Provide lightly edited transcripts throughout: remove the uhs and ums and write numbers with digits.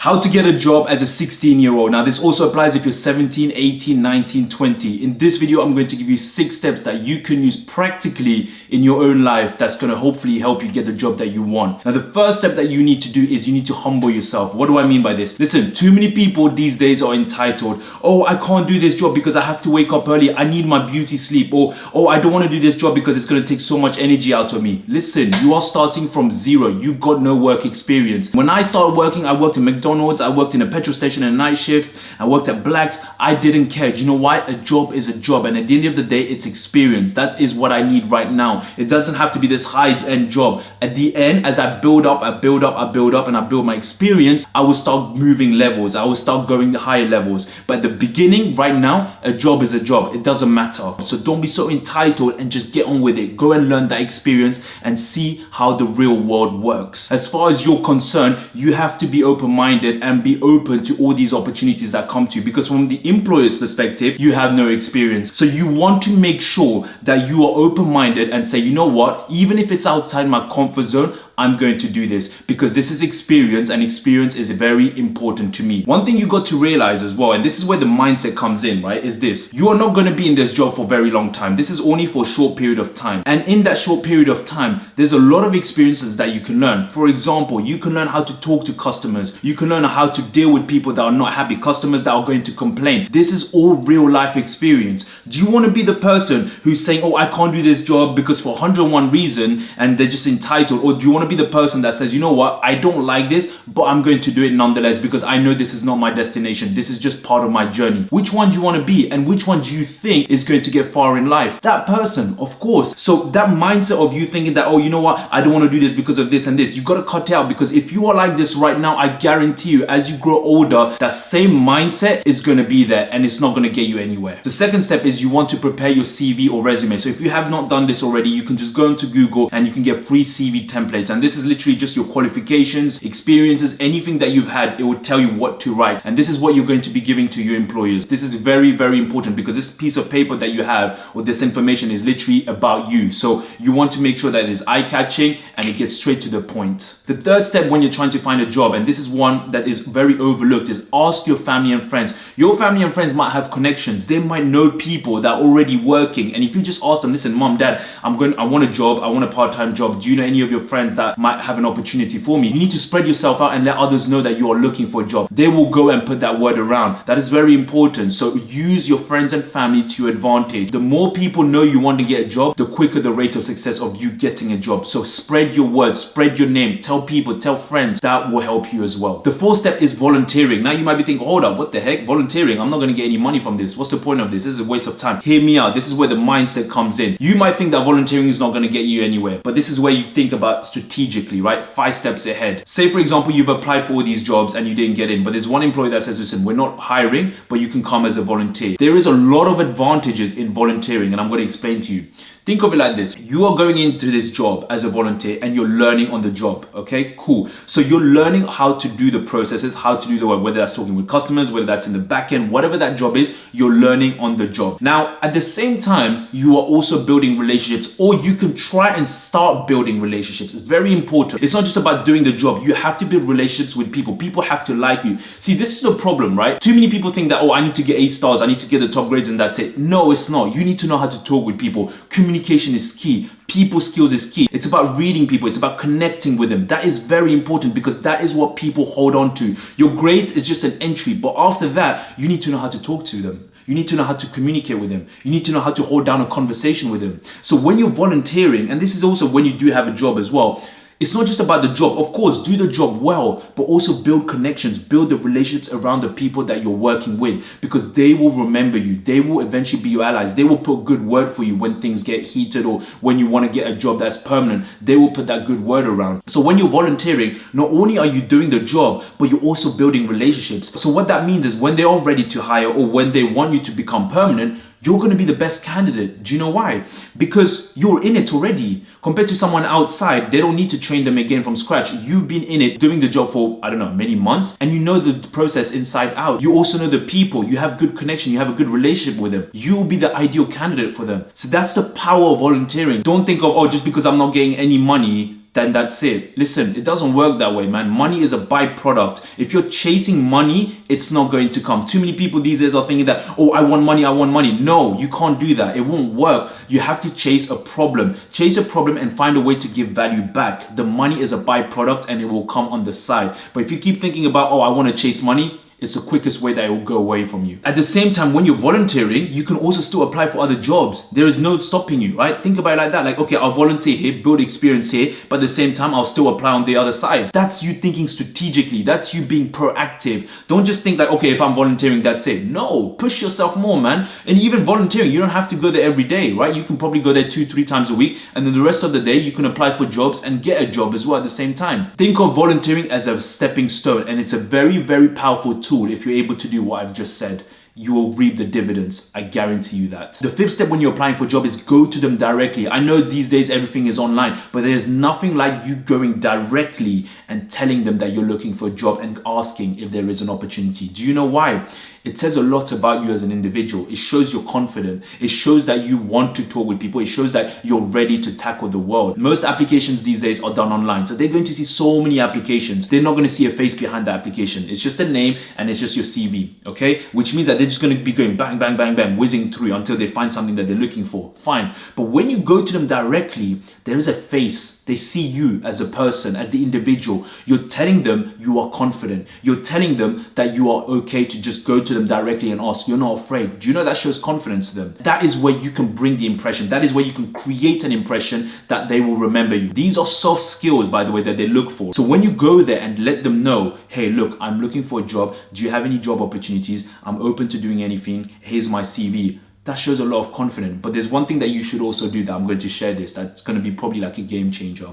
How to get a job as a 16-year-old. Now this also applies if you're 17, 18, 19, 20. In this video, I'm going to give you 6 steps that you can use practically in your own life that's going to hopefully help you get the job that you want. Now the first step that you need to do is you need to humble yourself. What do I mean by this? Listen, too many people these days are entitled. Oh, I can't do this job because I have to wake up early. I need my beauty sleep. Or, oh, I don't want to do this job because it's going to take so much energy out of me. Listen, you are starting from zero. You've got no work experience. When I started working, I worked in McDonald's, I worked in a petrol station in a night shift, I worked at Blacks. I didn't care. Do you know why? A job is a job, and at the end of the day, it's experience. That is what I need right now. It doesn't have to be this high-end job. At the end, as I build up, and I build my experience, I will start moving levels. I will start going to higher levels. But at the beginning, right now, a job is a job. It doesn't matter. So don't be so entitled and just get on with it. Go and learn that experience and see how the real world works. As far as you're concerned, you have to be open-minded and be open to all these opportunities that come to you, because from the employer's perspective, you have no experience. So you want to make sure that you are open-minded and say, you know what, even if it's outside my comfort zone, I'm going to do this because this is experience, and experience is very important to me. One thing you got to realize as well, and this is where the mindset comes in, right, is this. You are not going to be in this job for a very long time. This is only for a short period of time. And in that short period of time, there's a lot of experiences that you can learn. For example, you can learn how to talk to customers. You can learn how to deal with people that are not happy, customers that are going to complain. This is all real life experience. Do you want to be the person who's saying, oh, I can't do this job because for 101 reason, and they're just entitled? Or do you want to be the person that says, you know what, I don't like this, but I'm going to do it nonetheless because I know this is not my destination. This is just part of my journey. Which one do you want to be, and which one do you think is going to get far in life? That person, of course. So that mindset of you thinking that, oh, you know what, I don't want to do this because of this and this, you got to cut it out, because if you are like this right now, I guarantee you, as you grow older, that same mindset is going to be there, and it's not going to get you anywhere. The second step is you want to prepare your CV or resume. So if you have not done this already, you can just go into Google and you can get free CV templates, and this is literally just your qualifications, experiences, anything that you've had. It will tell you what to write, and this is what you're going to be giving to your employers. This is very, very important, because this piece of paper that you have or this information is literally about you. So you want to make sure that it is eye-catching and it gets straight to the point. The third step when you're trying to find a job, and this is one that is very overlooked, is ask your family and friends. Your family and friends might have connections. They might know people that are already working, and if you just ask them, listen, mom, dad, I want a job, I want a part-time job. Do you know any of your friends that might have an opportunity for me? You need to spread yourself out and let others know that you are looking for a job. They will go and put that word around. That is very important. So use your friends and family to your advantage. The more people know you want to get a job, the quicker the rate of success of you getting a job. So spread your word, spread your name, tell people, tell friends. That will help you as well. The fourth step is volunteering. Now you might be thinking, hold up, what the heck? Volunteering? I'm not going to get any money from this. What's the point of this? This is a waste of time. Hear me out. This is where the mindset comes in. You might think that volunteering is not going to get you anywhere, but this is where you think about strategically, right? 5 steps ahead. Say for example, you've applied for all these jobs and you didn't get in, but there's one employer that says, listen, we're not hiring, but you can come as a volunteer. There is a lot of advantages in volunteering, and I'm going to explain to you. Think of it like this. You are going into this job as a volunteer and you're learning on the job. Okay, cool. So you're learning how to do the processes, how to do the work, whether that's talking with customers, whether that's in the back end, whatever that job is, you're learning on the job. Now, at the same time, you are also building relationships, or you can try and start building relationships. It's very important. It's not just about doing the job. You have to build relationships with people. People have to like you. See, this is the problem, right? Too many people think that, oh, I need to get A stars, I need to get the top grades, and that's it. No, it's not. You need to know how to talk with people. Communication is key. People skills is key. It's about reading people. It's about connecting with them. That is very important, because that is what people hold on to. Your grades is just an entry, but after that, you need to know how to talk to them. You need to know how to communicate with them. You need to know how to hold down a conversation with them. So when you're volunteering, and this is also when you do have a job as well, it's not just about the job. Of course, do the job well, but also build connections, build the relationships around the people that you're working with, because they will remember you. They will eventually be your allies. They will put a good word for you when things get heated, or when you want to get a job that's permanent. They will put that good word around. So when you're volunteering, not only are you doing the job, but you're also building relationships. So what that means is when they are ready to hire, or when they want you to become permanent, you're going to be the best candidate. Do you know why? Because you're in it already. Compared to someone outside, they don't need to train them again from scratch. You've been in it, doing the job for, I don't know, many months, and you know the process inside out. You also know the people. You have good connection. You have a good relationship with them. You will be the ideal candidate for them. So that's the power of volunteering. Don't think of, oh, just because I'm not getting any money, then that's it. Listen, it doesn't work that way, man. Money is a byproduct. If you're chasing money, it's not going to come. Too many people these days are thinking that, oh, I want money, I want money. No, you can't do that. It won't work. You have to chase a problem. Chase a problem and find a way to give value back. The money is a byproduct and it will come on the side. But if you keep thinking about, oh, I want to chase money, it's the quickest way that it will go away from you. At the same time, when you're volunteering, you can also still apply for other jobs. There is no stopping you, right? Think about it like that. Like, okay, I'll volunteer here, build experience here, but at the same time, I'll still apply on the other side. That's you thinking strategically. That's you being proactive. Don't just think like, okay, if I'm volunteering, that's it. No, push yourself more, man. And even volunteering, you don't have to go there every day, right? You can probably go there 2-3 times a week. And then the rest of the day, you can apply for jobs and get a job as well at the same time. Think of volunteering as a stepping stone. And it's a very, very powerful tool. If you're able to do what I've just said, you will reap the dividends. I guarantee you that. The fifth step when you're applying for a job is go to them directly. I know these days everything is online, but there's nothing like you going directly and telling them that you're looking for a job and asking if there is an opportunity. Do you know why? It says a lot about you as an individual. It shows you're confident. It shows that you want to talk with people. It shows that you're ready to tackle the world. Most applications these days are done online. So they're going to see so many applications. They're not going to see a face behind the application. It's just a name and it's just your CV, okay? Which means that they're just going to be going bang, bang, bang, bang, whizzing through until they find something that they're looking for. Fine. But when you go to them directly, there is a face. They see you as a person, as the individual. You're telling them you are confident. You're telling them that you are okay to just go to them directly and ask. You're not afraid. Do you know that shows confidence to them? That is where you can bring the impression. That is where you can create an impression that they will remember you. These are soft skills, by the way, that they look for. So when you go there and let them know, hey, look, I'm looking for a job. Do you have any job opportunities? I'm open to doing anything. Here's my CV. That shows a lot of confidence. But there's one thing that you should also do that I'm going to share this. That's going to be probably like a game changer.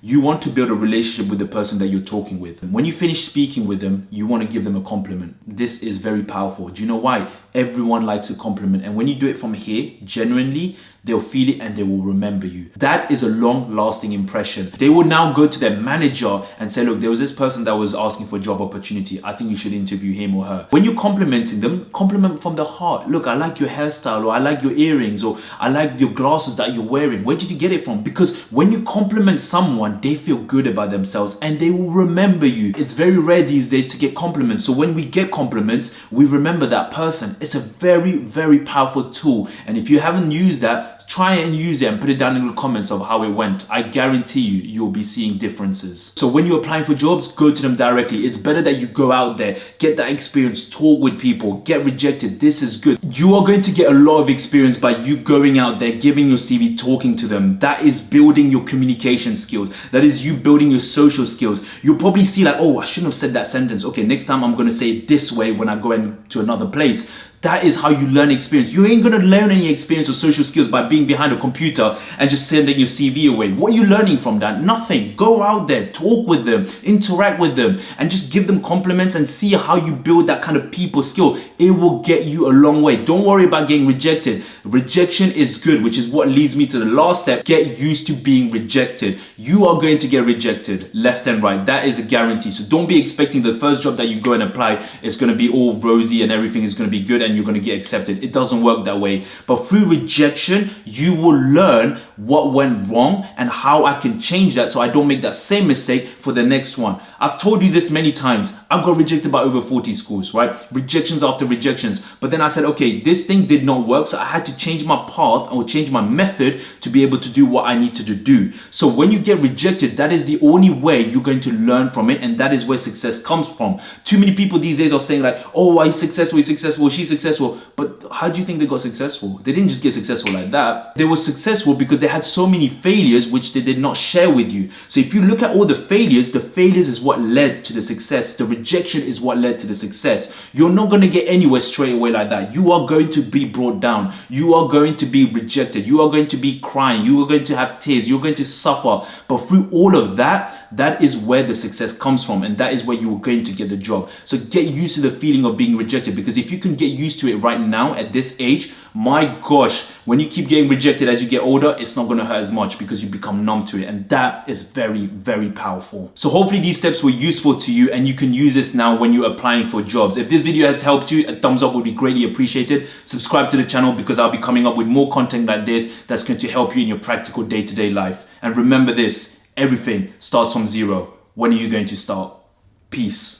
You want to build a relationship with the person that you're talking with. When you finish speaking with them, you want to give them a compliment. This is very powerful. Do you know why? Everyone likes a compliment. And when you do it from here, genuinely, they'll feel it and they will remember you. That is a long-lasting impression. They will now go to their manager and say, look, there was this person that was asking for a job opportunity. I think you should interview him or her. When you're complimenting them, compliment from the heart. Look, I like your hairstyle, or I like your earrings, or I like your glasses that you're wearing. Where did you get it from? Because when you compliment someone, they feel good about themselves and they will remember you. It's very rare these days to get compliments. So when we get compliments, we remember that person. It's a very, very powerful tool. And if you haven't used that, try and use it and put it down in the comments of how it went. I guarantee you, you'll be seeing differences. So when you're applying for jobs, go to them directly. It's better that you go out there, get that experience, talk with people, get rejected. This is good. You are going to get a lot of experience by you going out there, giving your CV, talking to them. That is building your communication skills. That is you building your social skills. You'll probably see like, oh, I shouldn't have said that sentence. Okay, next time I'm going to say it this way when I go into another place. That is how you learn experience. You ain't gonna learn any experience or social skills by being behind a computer and just sending your CV away. What are you learning from that? Nothing. Go out there, talk with them, interact with them, and just give them compliments and see how you build that kind of people skill. It will get you a long way. Don't worry about getting rejected. Rejection is good, which is what leads me to the last step. Get used to being rejected. You are going to get rejected left and right. That is a guarantee. So don't be expecting the first job that you go and apply is gonna be all rosy and everything is gonna be good and you're going to get accepted. It doesn't work that way. But through rejection, you will learn what went wrong and how I can change that so I don't make that same mistake for the next one. I've told you this many times. I got rejected by over 40 schools, right? Rejections after rejections. But then I said, okay, this thing did not work. So I had to change my path or change my method to be able to do what I needed to do. So when you get rejected, that is the only way you're going to learn from it. And that is where success comes from. Too many people these days are saying like, oh, he's successful, she's successful. But how do you think they got successful? They didn't just get successful like that. They were successful because they had so many failures which they did not share with you. So if you look at all the failures is what led to the success. The rejection is what led to the success. You're not going to get anywhere straight away like that. You are going to be brought down. You are going to be rejected. You are going to be crying. You are going to have tears. You're going to suffer. But through all of that, that is where the success comes from. And that is where you are going to get the job. So get used to the feeling of being rejected, because if you can get used to it right now at this age, my gosh, when you keep getting rejected as you get older, it's not going to hurt as much because you become numb to it. And that is very, very powerful. So hopefully these steps were useful to you and you can use this now when you're applying for jobs. If this video has helped you, a thumbs up would be greatly appreciated. Subscribe to the channel because I'll be coming up with more content like this that's going to help you in your practical day-to-day life. And remember this, Everything starts from zero. When are you going to start? Peace.